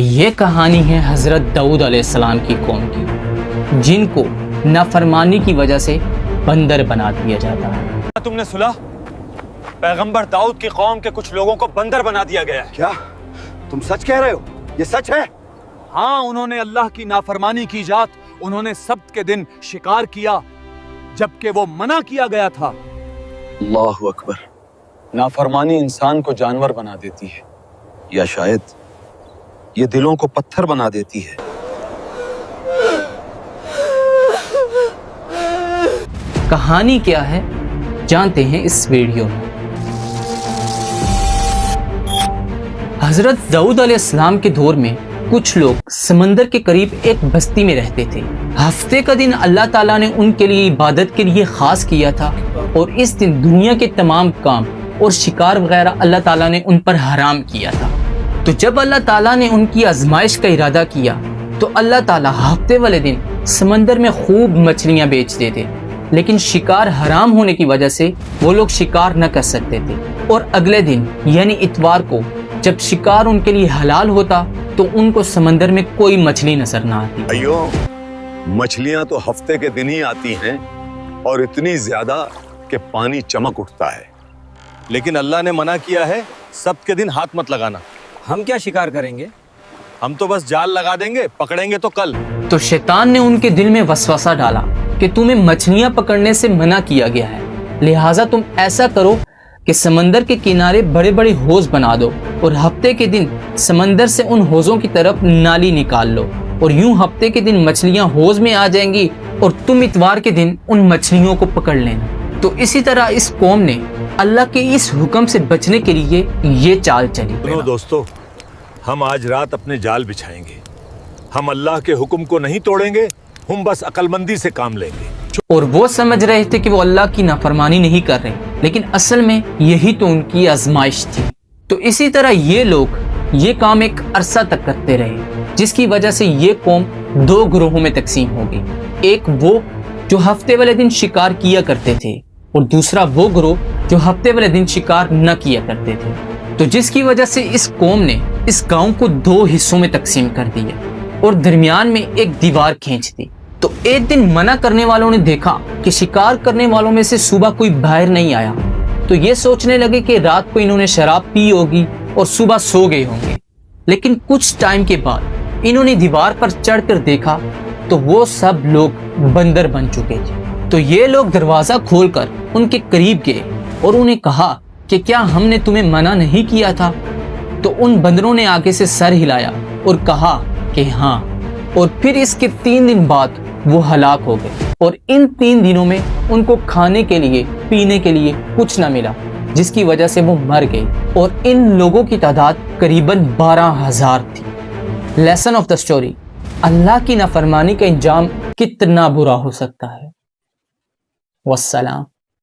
یہ کہانی ہے حضرت داؤد علیہ السلام کی قوم کی، جن کو نافرمانی کی وجہ سے بندر بنا دیا جاتا ہے۔ تم نے سنا؟ پیغمبر داؤد کی قوم کے کچھ لوگوں کو بندر بنا دیا گیا ہے۔ کیا تم سچ کہہ رہے ہو؟ یہ سچ ہے؟ ہاں، انہوں نے اللہ کی نافرمانی کی جات، انہوں نے سبت کے دن شکار کیا جبکہ وہ منع کیا گیا تھا۔ اللہ اکبر۔ نافرمانی انسان کو جانور بنا دیتی ہے، یا شاید یہ دلوں کو پتھر بنا دیتی ہے۔ کہانی کیا ہے جانتے ہیں اس ویڈیو میں۔ حضرت داؤد علیہ السلام کے دور میں کچھ لوگ سمندر کے قریب ایک بستی میں رہتے تھے۔ ہفتے کا دن اللہ تعالیٰ نے ان کے لیے عبادت کے لیے خاص کیا تھا، اور اس دن دنیا کے تمام کام اور شکار وغیرہ اللہ تعالیٰ نے ان پر حرام کیا تھا۔ تو جب اللہ تعالیٰ نے ان کی آزمائش کا ارادہ کیا تو اللہ تعالیٰ ہفتے والے دن سمندر میں خوب مچھلیاں بیچ دیتے، لیکن شکار حرام ہونے کی وجہ سے وہ لوگ شکار نہ کر سکتے تھے، اور اگلے دن یعنی اتوار کو جب شکار ان کے لیے حلال ہوتا تو ان کو سمندر میں کوئی مچھلی نظر نہ آتی۔ ایو، مچھلیاں تو ہفتے کے دن ہی آتی ہیں، اور اتنی زیادہ کہ پانی چمک اٹھتا ہے۔ لیکن اللہ نے منع کیا ہے سبت کے دن ہاتھ مت لگانا۔ ہم کیا شکار کریں گے؟ ہم تو بس جال لگا دیں گے، پکڑیں گے تو کل۔ تو شیطان نے ان کے دل میں وسوسہ ڈالا کہ تمہیں مچھلیاں پکڑنے سے منع کیا گیا ہے، لہٰذا تم ایسا کرو کہ سمندر کے کنارے بڑے بڑے حوض بنا دو، اور ہفتے کے دن سمندر سے ان حوضوں کی طرف نالی نکال لو، اور یوں ہفتے کے دن مچھلیاں حوض میں آ جائیں گی اور تم اتوار کے دن ان مچھلیوں کو پکڑ لینا۔ تو اسی طرح اس قوم نے اللہ کے اس حکم سے بچنے کے لیے یہ چال چلی۔ سنو دوستو، ہم آج رات اپنے جال بچھائیں گے۔ ہم اللہ کے حکم کو نہیں توڑیں گے، ہم بس عقل مندی سے کام لیں گے۔ اور وہ سمجھ رہے تھے کہ وہ اللہ کی نافرمانی نہیں کر رہے، لیکن اصل میں یہی تو ان کی آزمائش تھی۔ تو اسی طرح یہ لوگ یہ کام ایک عرصہ تک کرتے رہے، جس کی وجہ سے یہ قوم دو گروہوں میں تقسیم ہو گئی۔ ایک وہ جو ہفتے والے دن شکار کیا کرتے تھے، اور دوسرا وہ گروہ جو ہفتے والے دن شکار نہ کیا کرتے تھے۔ تو جس کی وجہ سے اس قوم نے اس گاؤں کو دو حصوں میں تقسیم کر دیا، اور درمیان میں ایک دیوار کھینچ دی۔ تو ایک دن منع کرنے والوں نے دیکھا کہ شکار کرنے والوں میں سے صبح کوئی باہر نہیں آیا، تو یہ سوچنے لگے کہ رات کو انہوں نے شراب پی ہوگی اور صبح سو گئے ہوں گے۔ لیکن کچھ ٹائم کے بعد انہوں نے دیوار پر چڑھ کر دیکھا تو وہ سب لوگ بندر بن چکے تھے۔ تو یہ لوگ دروازہ کھول کر ان کے قریب گئے اور انہیں کہا کہ کیا ہم نے تمہیں منع نہیں کیا تھا؟ تو ان بندروں نے آگے سے سر ہلایا اور کہا کہ ہاں، اور پھر اس کے 3 دن بعد وہ ہلاک ہو گئے، اور ان 3 دنوں میں ان کو کھانے کے لیے پینے کے لیے کچھ نہ ملا، جس کی وجہ سے وہ مر گئے، اور ان لوگوں کی تعداد قریباً 12,000 تھی۔ لیسن آف دا اسٹوری: اللہ کی نافرمانی کا انجام کتنا برا ہو سکتا ہے۔ والسلام۔